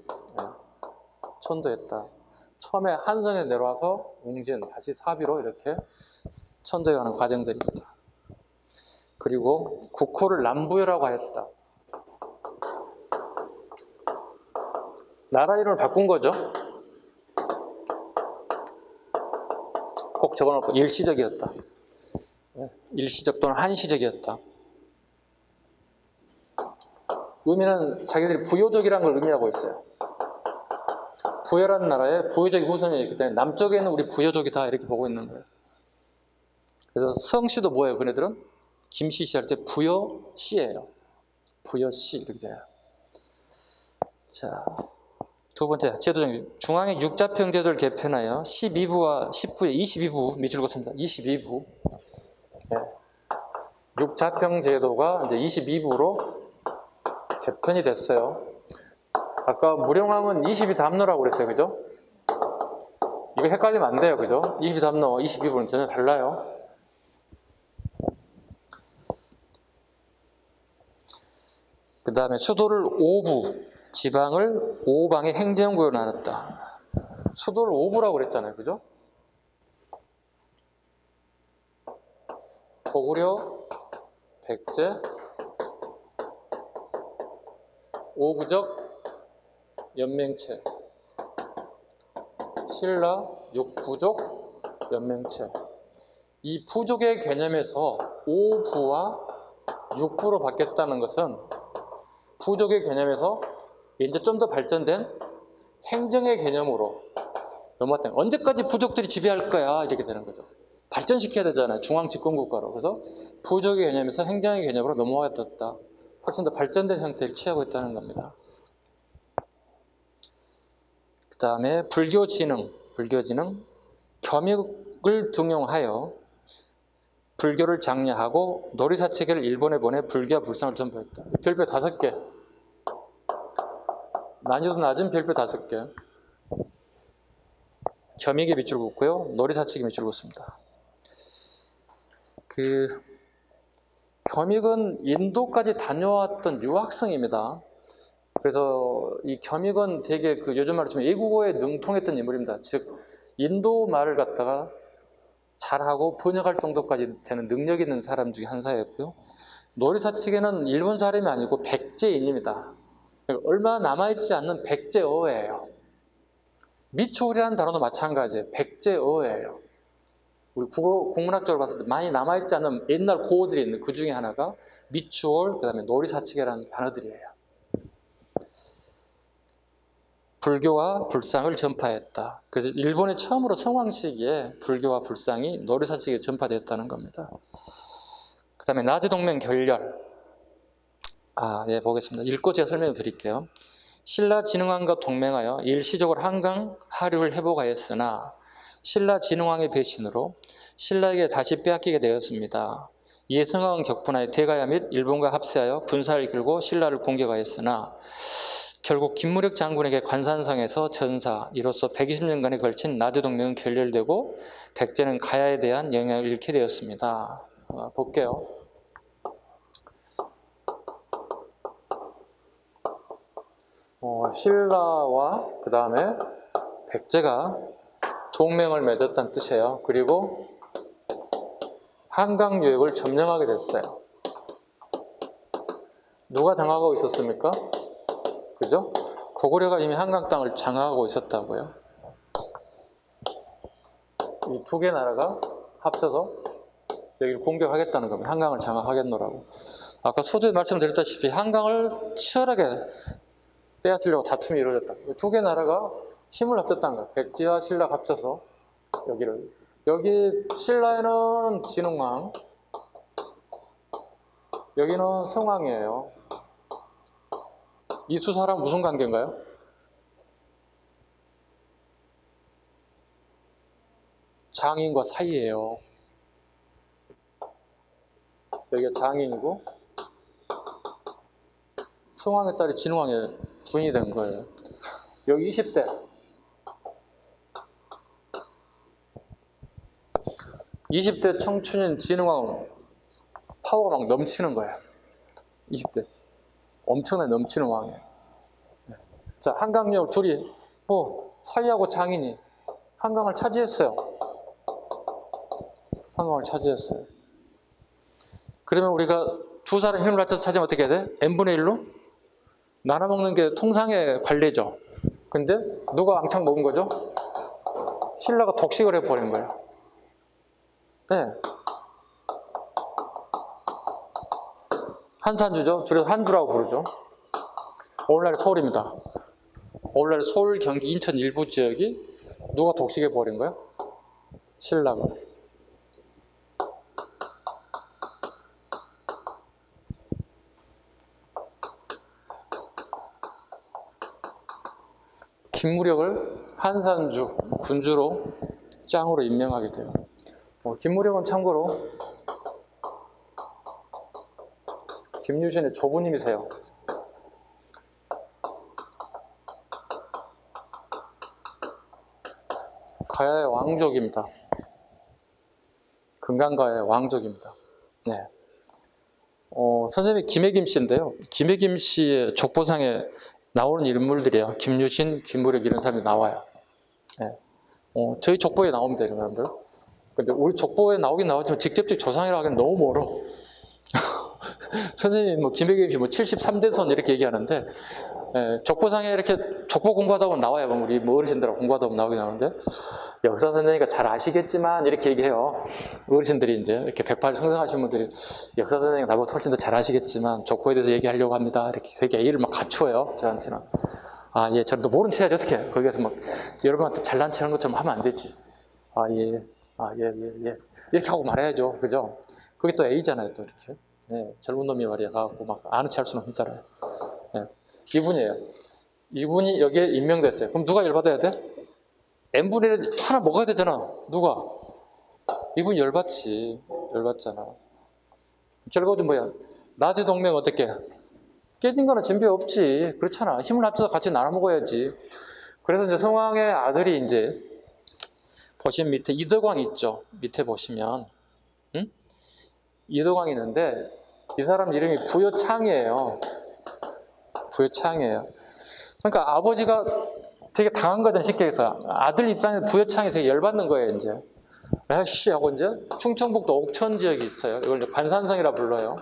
천도했다. 처음에 한성에 내려와서 웅진, 다시 사비로 이렇게 천도해가는 과정들입니다. 그리고 국호를 남부여라고 하였다. 나라 이름을 바꾼 거죠. 꼭 적어놓고 일시적이었다. 일시적 또는 한시적이었다. 의미는 자기들이 부요족이라는 걸 의미하고 있어요. 부여라는 나라에 부요족이 후손이 있기 때문에 남쪽에 있는 우리 부요족이다 이렇게 보고 있는 거예요. 그래서 성씨도 뭐예요? 그네들은 김씨씨 할 때 부여씨예요. 부여씨 이렇게 돼요. 자, 두 번째 제도정리. 중앙의 육자평 제도를 개편하여 12부와 10부에 22부 밑줄 긋습니다. 22부. 육자평 제도가 이제 22부로 개편이 됐어요. 아까 무령왕은 22담로라고 그랬어요. 그죠? 이거 헷갈리면 안 돼요. 그죠? 22담로, 22부는 전혀 달라요. 그 다음에 수도를 5부, 지방을 5방의 행정구로 나눴다. 수도를 5부라고 그랬잖아요. 그죠? 고구려, 백제, 5부적 연맹체, 신라, 6부족 연맹체. 이 부족의 개념에서 5부와 6부로 바뀌었다는 것은 부족의 개념에서 이제 좀 더 발전된 행정의 개념으로 로마 땅. 언제까지 부족들이 지배할 거야? 이렇게 되는 거죠. 발전시켜야 되잖아요. 중앙집권국가로. 그래서 부족의 개념에서 행정의 개념으로 넘어왔다. 훨씬 더 발전된 형태를 취하고 있다는 겁니다. 그 다음에 불교지능. 겸익을 등용하여 불교를 장려하고 노리사체계를 일본에 보내 불교와 불상을 전파했다. 별표 5개. 난이도 낮은 별표 5개. 겸익에 밑줄 긋고요. 노리사책에 밑줄 긋습니다. 겸익은 인도까지 다녀왔던 유학생입니다. 그래서 이 겸익은 되게 요즘 말로 치면 외국어에 능통했던 인물입니다. 즉 인도 말을 갖다가 잘하고 번역할 정도까지 되는 능력 있는 사람 중에 한 사람이었고요. 노리사책에는 일본 사람이 아니고 백제인입니다. 얼마 남아있지 않는 백제어예요. 미초리라는 단어도 마찬가지예요. 백제어예요. 우리 국문학적으로 봤을 때 많이 남아있지 않는 옛날 고어들이 있는 그 중에 하나가 미추홀, 그 다음에 노리사치계라는 단어들이에요. 불교와 불상을 전파했다. 그래서 일본에 처음으로 성황 시기에 불교와 불상이 노리사치계에 전파되었다는 겁니다. 그 다음에 나즈동맹 결렬. 예, 보겠습니다. 읽고 제가 설명을 드릴게요. 신라 진흥왕과 동맹하여 일시적으로 한강 하류를 회복하였으나 신라 진흥왕의 배신으로 신라에게 다시 빼앗기게 되었습니다. 이에 성왕은 격분하여 대가야 및 일본과 합세하여 군사를 이끌고 신라를 공격하였으나 결국 김무력 장군에게 관산성에서 전사, 이로써 120년간에 걸친 나즈동맹은 결렬되고 백제는 가야에 대한 영향을 잃게 되었습니다. 볼게요. 신라와 그 다음에 백제가 동맹을 맺었다는 뜻이에요. 그리고 한강 유역을 점령하게 됐어요. 누가 장악하고 있었습니까? 그죠? 고구려가 이미 한강 땅을 장악하고 있었다고요. 이 두 개 나라가 합쳐서 여기를 공격하겠다는 겁니다. 한강을 장악하겠노라고. 아까 소두에 말씀드렸다시피 한강을 치열하게 빼앗으려고 다툼이 이루어졌다. 두 개 나라가 힘을 합쳤다는 거예요. 백제와 신라가 합쳐서 여기를. 여기 신라에는 진흥왕, 여기는 성왕이에요. 이 두 사람 무슨 관계인가요? 장인과 사이예요. 여기가 장인이고 성왕의 딸이 진흥왕의 부인이 된 거예요. 여기 20대. 20대 청춘인 진흥왕은 파워가 막 넘치는 거예요. 20대. 엄청나게 넘치는 왕이에요. 자, 한강역 둘이 사이하고 장인이 한강을 차지했어요. 한강을 차지했어요. 그러면 우리가 두 사람 힘을 합쳐서 차지하면 어떻게 해야 돼? n분의 1로? 나눠먹는 게 통상의 관례죠. 근데 누가 왕창 먹은 거죠? 신라가 독식을 해버린 거예요. 네. 한산주죠. 줄여서 한주라고 부르죠. 오늘날의 서울입니다. 오늘날의 서울, 경기, 인천 일부 지역이 누가 독식해버린 거예요? 신라가. 김무력을 한산주, 군주로 짱으로 임명하게 돼요. 김무력은 참고로 김유신의 조부님이세요. 가야의 왕족입니다. 금강가야의 왕족입니다. 네. 선생님이 김해김 씨인데요. 김해김 씨의 족보상에 나오는 인물들이에요. 김유신, 김무력 이런 사람이 나와요. 네. 저희 족보에 나옵니다, 이런 사람들. 근데 우리 족보에 나오긴 나오지만 직접적 조상이라고 하기엔 너무 멀어. 선생님, 김해김 씨 73대손 이렇게 얘기하는데, 족보상에 이렇게 족보 공부하다 보면 나와요. 우리 어르신들하고 공부하다 보면 나오긴 나오는데, 역사 선생님이니까 잘 아시겠지만, 이렇게 얘기해요. 어르신들이 이제, 이렇게 108 성장하신 분들이, 역사 선생님 나보다 훨씬 더 잘 아시겠지만, 족보에 대해서 얘기하려고 합니다. 이렇게 되게 예의를 막 갖추어요. 저한테는. 아, 예, 저도 모른 체 해야지, 어떻게. 거기에서 막, 여러분한테 잘난 체하는 것처럼 하면 안 되지. 아, 예, 아, 예, 예, 예. 이렇게 하고 말해야죠. 그죠? 그게 또 A잖아요, 또 이렇게. 예, 젊은 놈이 말이야, 가갖고 막 아는 체 할 수는 없잖아요. 예, 이분이에요. 이분이 여기에 임명됐어요. 그럼 누가 열받아야 돼? N분의 1 하나 먹어야 되잖아. 누가? 이분이 열받지. 열받잖아. 결과는 뭐야? 나제 동맹 어떻게? 깨진 거는 진배 없지. 그렇잖아. 힘을 합쳐서 같이 나눠 먹어야지. 그래서 이제 성왕의 아들이 이제 보시면 밑에 이덕왕 있죠. 밑에 보시면 응? 이덕왕이 있는데 이 사람 이름이 부여창이에요. 부여창이에요. 그러니까 아버지가 되게 당한 거든 쉽게 해서 아들 입장에서 부여창이 되게 열받는 거예요. 이제 아씨 하고 이제 충청북도 옥천 지역이 있어요. 이걸 이제 관산성이라 불러요.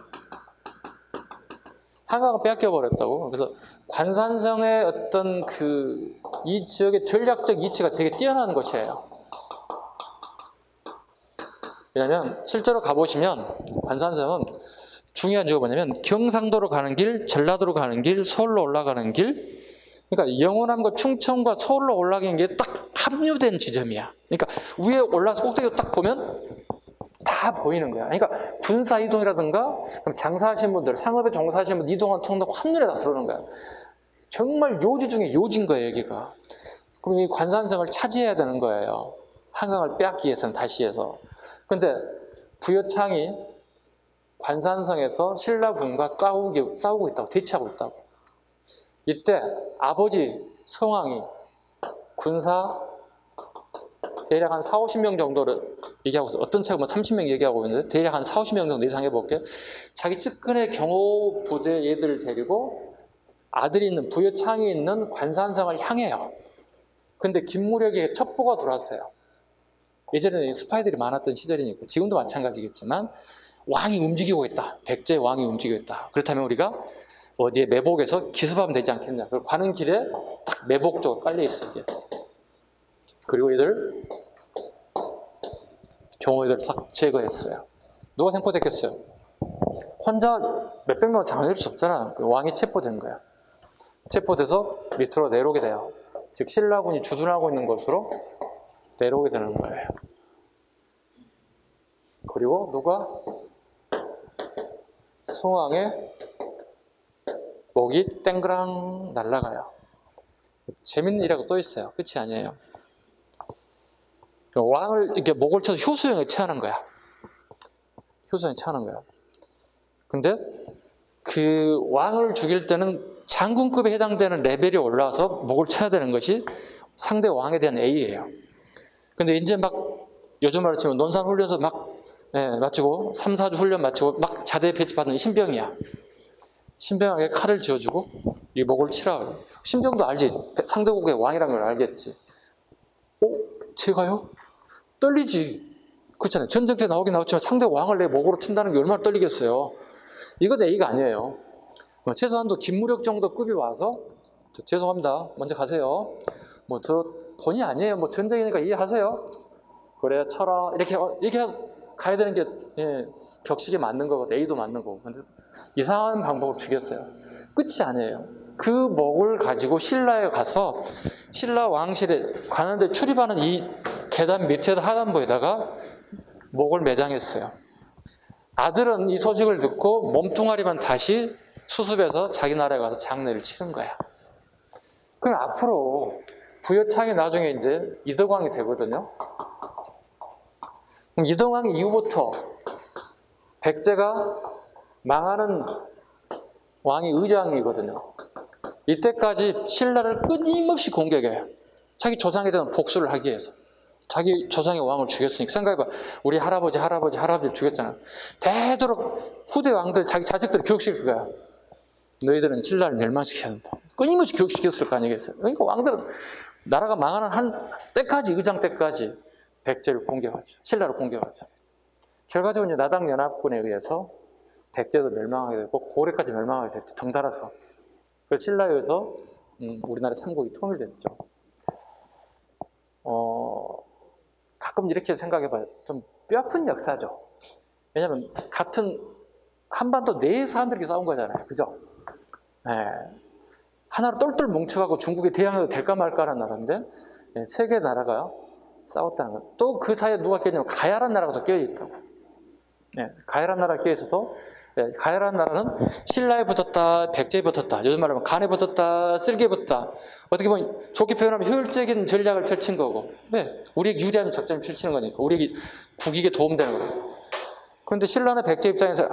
한강을 뺏겨버렸다고. 그래서 관산성의 어떤 이 지역의 전략적 이치가 되게 뛰어난 곳이에요. 왜냐면 실제로 가보시면 관산성은 중요한 지역이 뭐냐면 경상도로 가는 길, 전라도로 가는 길, 서울로 올라가는 길. 그러니까 영호남과 충청과 서울로 올라가는 게 딱 합류된 지점이야. 그러니까 위에 올라서 꼭대기로 딱 보면 다 보이는 거야. 그러니까 군사 이동이라든가 장사하시는 분들, 상업에 종사하시는 분들 이동한 통로 한눈에 다 들어오는 거야. 정말 요지 중에 요지인 거예요, 여기가. 그럼 이 관산성을 차지해야 되는 거예요. 한강을 빼앗기 위해서는 다시 해서. 근데 부여창이 관산성에서 신라군과 싸우고 있다고, 대치하고 있다고. 이때 아버지 성왕이 군사 대략 한 4, 50명 정도를 얘기하고 있어요. 어떤 책은 30명 얘기하고 있는데 대략 한 4, 50명 정도 예상해 볼게요. 자기 측근의 경호 부대 얘들을 데리고 아들이 있는 부여창이 있는 관산성을 향해요. 근데 김무력의 첩보가 들어왔어요. 예전에는 스파이들이 많았던 시절이니까 지금도 마찬가지겠지만 왕이 움직이고 있다. 백제 왕이 움직이고 있다. 그렇다면 우리가 어디에 매복에서 기습하면 되지 않겠냐. 가는 길에 딱 매복 쪽으로 깔려 있어요. 이게. 그리고 이들 경호이들 싹 제거했어요. 누가 생포됐겠어요? 혼자 몇백 명 장악할 수 없잖아. 왕이 체포된 거야. 체포돼서 밑으로 내려오게 돼요. 즉 신라군이 주둔하고 있는 곳으로 내려오게 되는 거예요. 그리고 누가? 성왕의 목이 땡그랑 날아가요. 재밌는 일화가 또 있어요. 끝이 아니에요. 왕을 이렇게 목을 쳐서 효수형에 체하는 거야. 효수형에 체하는 거야. 근데 그 왕을 죽일 때는 장군급에 해당되는 레벨이 올라와서 목을 쳐야 되는 것이 상대 왕에 대한 A예요. 근데 이제 막 요즘 말로 치면 논산훈련소 막 마치고 3, 4주 훈련 마치고 막 자대 배치받는 신병이야. 신병에게 칼을 쥐어주고 이 목을 치라. 신병도 알지. 상대국의 왕이라는 걸 알겠지. 제가요? 떨리지. 그렇잖아요. 전쟁때 나오긴 나왔지만 상대 왕을 내 목으로 친다는 게 얼마나 떨리겠어요. 이거 내 얘기가 아니에요. 최소한도 김무력 정도 급이 와서 죄송합니다. 먼저 가세요. 저 본의 아니에요. 전쟁이니까 이해하세요. 그래 쳐라. 이렇게 가야 되는 게 격식에 맞는 거고 A도 맞는 거고. 근데 이상한 방법으로 죽였어요. 끝이 아니에요. 그 목을 가지고 신라에 가서 신라 왕실에 관원들 출입하는 이 계단 밑에다 하단부에다가 목을 매장했어요. 아들은 이 소식을 듣고 몸뚱아리만 다시 수습해서 자기 나라에 가서 장례를 치른 거야. 그럼 앞으로 부여창이 나중에 이제 이덕왕이 되거든요. 그럼 이덕왕 이후부터 백제가 망하는 왕이 의장이거든요. 이때까지 신라를 끊임없이 공격해요. 자기 조상에 대한 복수를 하기 위해서. 자기 조상의 왕을 죽였으니까. 생각해봐. 우리 할아버지 죽였잖아. 되도록 후대 왕들, 자기 자식들을 교육시킬 거야. 너희들은 신라를 멸망시켜야 한다. 끊임없이 교육시켰을 거 아니겠어요? 그러니까 왕들은 나라가 망하는 한 때까지, 의장 때까지 백제를 공격하죠. 신라를 공격하죠. 결과적으로 이제 나당연합군에 의해서 백제도 멸망하게 되고 고려까지 멸망하게 됐죠. 덩달아서. 그래서 신라에 의해서 우리나라 삼국이 통일됐죠. 가끔 이렇게 생각해봐요. 좀 뼈아픈 역사죠. 왜냐하면 같은 한반도 내에 사람들이 싸운 거잖아요. 그죠? 네. 하나로 똘똘 뭉쳐가고 중국이 대항해도 될까 말까라는 나라인데 세 개 나라가 싸웠다는 거예요. 또 그 사이에 누가 껴있냐면 가야란 나라가 또 껴있다고. 가야란 나라가 껴있어서 가야란 나라는 신라에 붙었다, 백제에 붙었다, 요즘 말로 하면 간에 붙었다, 쓸개에 붙었다. 어떻게 보면 좋게 표현하면 효율적인 전략을 펼친 거고, 우리에게 유리한 작전을 펼치는 거니까 우리에게 국익에 도움되는 거예요. 그런데 신라나 백제 입장에서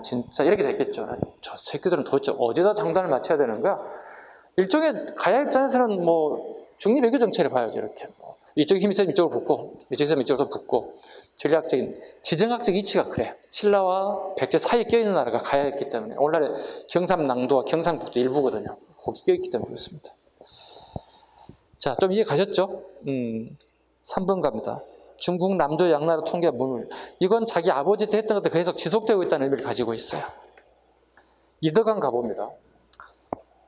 진짜 이렇게 됐겠죠. 저 새끼들은 도대체 어디다 장단을 맞춰야 되는 거야? 일종의 가야 입장에서는 뭐 중립외교 정책을 봐야죠. 이렇게 이쪽에 힘이 세면 이쪽으로 붙고 이쪽에 세면 이쪽으로 붙고 전략적인 지정학적 이치가 그래. 신라와 백제 사이에 껴있는 나라가 가야였기 때문에 오늘날의 경상남도와 경상북도 일부거든요. 거기 껴있기 때문에 그렇습니다. 자, 좀 이해 가셨죠? 3번 갑니다. 중국 남조 양나라 통계 문물. 이건 자기 아버지 때 했던 것도 계속 지속되고 있다는 의미를 가지고 있어요. 이덕강 가봅니다.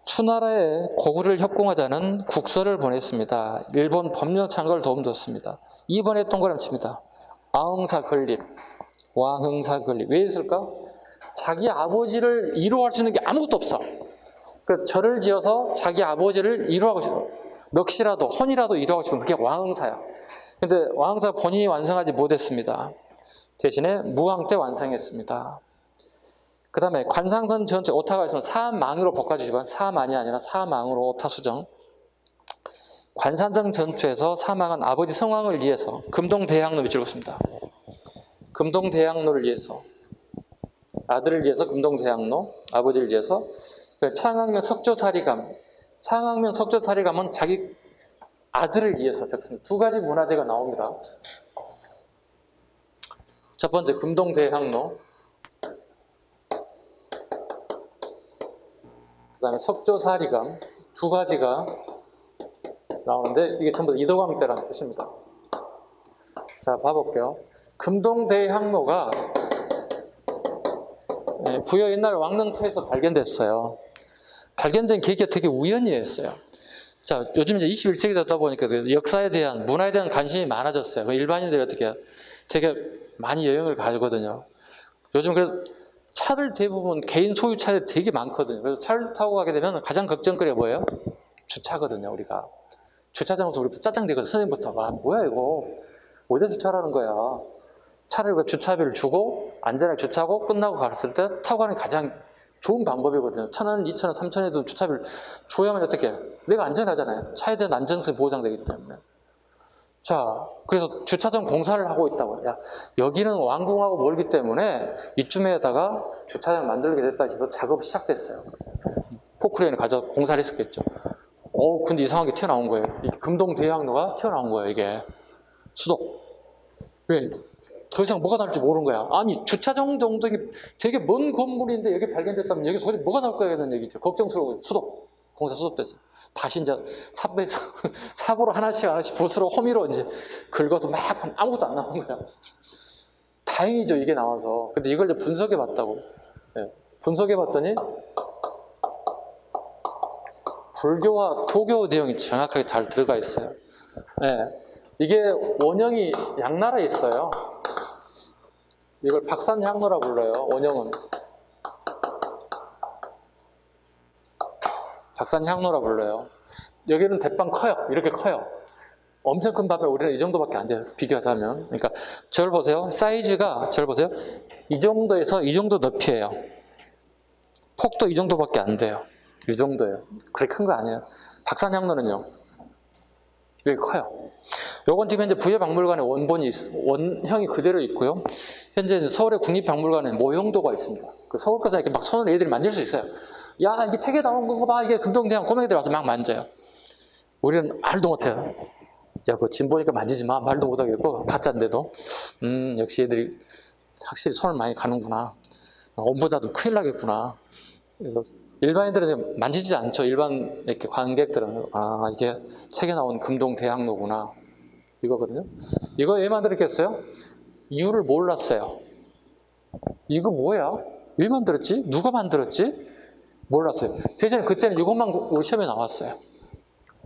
추나라에 고구려를 협공하자는 국서를 보냈습니다. 일본 법령 창궐 도움 줬습니다. 2번에 동그라미 칩니다. 왕흥사 건립. 왕흥사 건립. 왜 했을까? 자기 아버지를 이루할 수 있는 게 아무것도 없어. 그래서 절을 지어서 자기 아버지를 이루하고 싶어. 넋이라도 혼이라도 이루하고 싶으면 그게 왕흥사야. 근데 왕흥사 본인이 완성하지 못했습니다. 대신에 무왕 때 완성했습니다. 그 다음에 관상선 전체 오타가 있으면 사망으로 바꿔주시면 사만이 아니라 사망으로 오타 수정. 관산성 전투에서 사망한 아버지 성왕을 위해서 금동대항로 밑줄 긋습니다. 금동대항로를 위해서 아들을 위해서 금동대항로, 아버지를 위해서. 창학명 석조사리감. 창학명 석조사리감은 자기 아들을 위해서 적습니다. 두 가지 문화재가 나옵니다. 첫 번째 금동대항로, 그 다음에 석조사리감, 두 가지가 나오는데 이게 전부 이덕왕 때라는 뜻입니다. 자, 봐볼게요. 금동대항로가 부여 옛날 왕릉터에서 발견됐어요. 발견된 계기가 되게 우연이었어요. 자, 요즘 이제 21세기 되다 보니까 역사에 대한, 문화에 대한 관심이 많아졌어요. 일반인들이 어떻게 되게 많이 여행을 가거든요. 요즘 그래도 차를 대부분 개인 소유 차들이 되게 많거든요. 그래서 차를 타고 가게 되면 가장 걱정거리가 뭐예요? 주차거든요, 우리가. 주차장에서 우리부터 짜증내거든요. 선생님부터. 뭐야 이거. 어디에 주차라는 거야. 차를 주차비를 주고 안전하게 주차하고 끝나고 갔을 때 타고 가는 게 가장 좋은 방법이거든요. 1,000원, 2,000원, 3,000원에도 주차비를 줘야만 어떻게 내가 안전하잖아요. 차에 대한 안전성이 보장되기 때문에. 자, 그래서 주차장 공사를 하고 있다고요. 야, 여기는 왕궁하고 멀기 때문에 이쯤에다가 주차장을 만들게 됐다 싶어서 작업이 시작됐어요. 포크레인을 가져 공사를 했었겠죠. 근데 이상하게 튀어나온 거예요. 이 금동대항로가 튀어나온 거예요, 이게. 수도. 왜? 더 이상 뭐가 나올지 모르는 거야. 아니, 주차장 정도가 되게 먼 건물인데 여기 발견됐다면 여기 소리 뭐가 나올 거야라는 얘기죠. 걱정스러워. 수도. 공사 수도됐어요. 다시 이제 삽으로 하나씩 붓으로 호미로 이제 긁어서 막 아무것도 안 나온 거야. 다행이죠, 이게 나와서. 근데 이걸 이제 분석해 봤다고. 분석해 봤더니 불교와 도교 내용이 정확하게 잘 들어가 있어요. 이게 원형이 양나라에 있어요. 이걸 박산향로라 불러요. 원형은 박산향로라 불러요. 여기는 대빵 커요. 이렇게 커요. 엄청 큰 밥에 우리는 이 정도밖에 안 돼요. 비교하자면. 그러니까 절 보세요. 사이즈가 절 보세요. 이 정도에서 이 정도 높이에요. 폭도 이 정도밖에 안 돼요. 이 정도예요. 그렇게 큰 거 아니에요. 박산향로는요. 여기 커요. 요건 지금 현재 부여박물관에 원형이 그대로 있고요. 현재 서울의 국립박물관에 모형도가 있습니다. 그 서울까지 이렇게 막 손으로 애들이 만질 수 있어요. 야, 이게 책에 나온 거 봐. 이게 금동대항 꼬맹이들 와서 막 만져요. 우리는 말도 못해요. 야, 그거 짐 보니까 만지지 마. 말도 못하겠고, 가짜인데도. 역시 애들이 확실히 손을 많이 가는구나. 엄보다도 큰일 나겠구나. 그래서 일반인들은 만지지 않죠. 일반 이렇게 관객들은. 이게 책에 나온 금동대항로구나. 이거거든요. 이거 왜 만들었겠어요? 이유를 몰랐어요. 이거 뭐야? 왜 만들었지? 누가 만들었지? 몰랐어요. 대신에 그때는 이것만 시험에 나왔어요.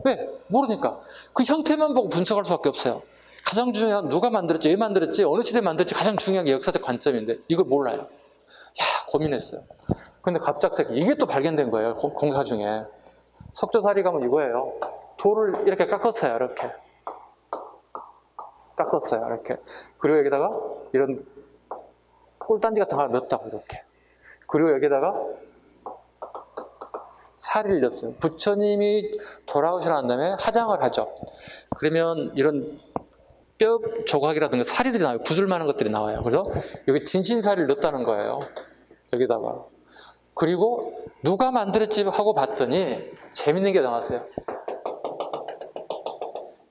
왜? 모르니까. 그 형태만 보고 분석할 수밖에 없어요. 가장 중요한 누가 만들었지, 왜 만들었지, 어느 시대에 만들었지 가장 중요한 게 역사적 관점인데 이걸 몰라요. 야, 고민했어요. 근데 갑작스럽게 이게 또 발견된 거예요. 공사 중에. 석조사리 가면 이거예요. 돌을 이렇게 깎았어요. 이렇게 깎았어요. 이렇게. 그리고 여기다가 이런 꿀단지 같은 거 하나 넣었다고 이렇게. 그리고 여기다가 사리를 넣었어요. 부처님이 돌아오시고 난 다음에 화장을 하죠. 그러면 이런 뼈 조각이라든가 사리들이 나와요. 구슬만한 것들이 나와요. 그래서 여기 진신사리를 넣었다는 거예요. 여기다가. 그리고 누가 만들었지 하고 봤더니 재밌는 게 나왔어요.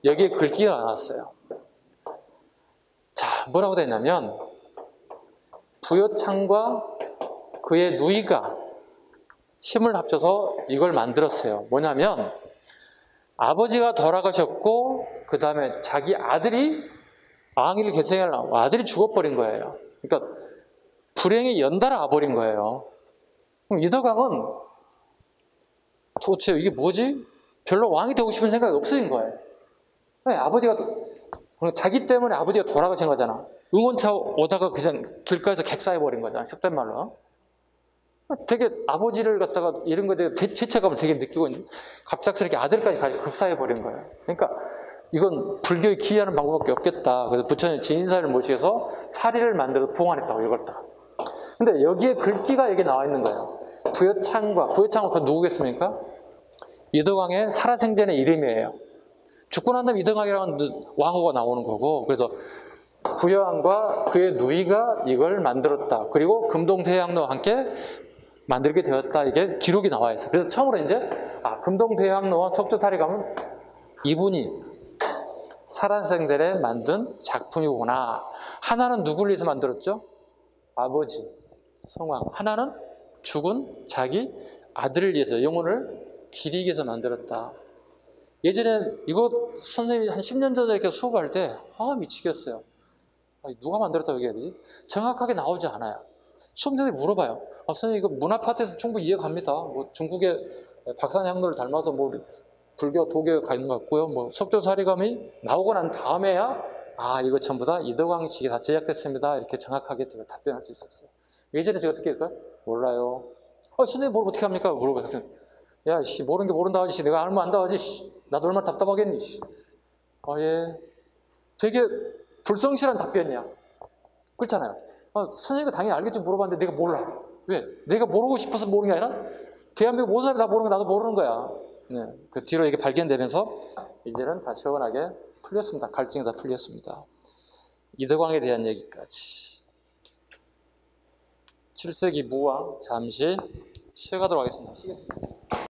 여기에 글귀가 나왔어요. 자, 뭐라고 되냐면 부여창과 그의 누이가 힘을 합쳐서 이걸 만들었어요. 뭐냐면 아버지가 돌아가셨고 그 다음에 자기 아들이 왕위를 계승하려고 아들이 죽어버린 거예요. 그러니까 불행이 연달아 와버린 거예요. 그럼 이덕왕은 도대체 이게 뭐지? 별로 왕이 되고 싶은 생각이 없어진 거예요. 아버지가 자기 때문에 아버지가 돌아가신 거잖아. 응원차 오다가 그냥 길가에서 객사해버린 거잖아. 속된 말로. 되게 아버지를 갖다가 이런 거에 대해 죄책감을 되게 느끼고 있는 갑작스럽게 아들까지 급사해버린 거예요. 그러니까 이건 불교의 기이하는 방법밖에 없겠다. 그래서 부처님 진인사를 모시셔서 사리를 만들어서 봉안했다고 이걸 다. 근데 여기에 글귀가 여기 나와 있는 거예요. 부여창과 그 누구겠습니까? 이덕왕의 살아생전의 이름이에요. 죽고 난 다음에 이덕왕이라는 왕후가 나오는 거고, 그래서 부여왕과 그의 누이가 이걸 만들었다. 그리고 금동대왕로와 함께 만들게 되었다. 이게 기록이 나와 있어요. 그래서 처음으로 이제 금동대왕로와 석조사리 가면 이분이 살아생전에 만든 작품이구나. 하나는 누구를 위해서 만들었죠? 아버지, 성왕. 하나는 죽은 자기 아들을 위해서, 영혼을 기리기 위해서 만들었다. 예전에 이거 선생님이 한 10년 전에 이렇게 수업할 때 미치겠어요. 누가 만들었다고 얘기해야 되지? 정확하게 나오지 않아요. 수험생들이 물어봐요. 선생님 이거 문화 파트에서 충분히 이해갑니다. 뭐 중국의 박산향로를 닮아서 뭐 불교, 도교에 가 있는 것 같고요. 뭐 석조사리감이 나오고 난 다음에야 이거 전부 다 이덕왕식이 다 제작됐습니다. 이렇게 정확하게 제가 답변할 수 있었어요. 예전에 제가 어떻게 할까요? 몰라요. 선생님 모르면 어떻게 합니까? 물어봐요. 야, 모르는 게 모른다 하지. 내가 알면 안다 하지. 나도 얼마나 답답하겠니. 예. 되게 불성실한 답변이야. 그렇잖아요. 선생님이 당연히 알겠지 물어봤는데 내가 몰라. 왜? 내가 모르고 싶어서 모르는 게 아니라 대한민국 모든 사람이 다 모르는 거 나도 모르는 거야. 네. 그 뒤로 이게 발견되면서 이제는 다 시원하게 풀렸습니다. 갈증이 다 풀렸습니다. 이덕왕에 대한 얘기까지. 7세기 무왕 잠시 쉬어가도록 하겠습니다. 쉬겠습니다.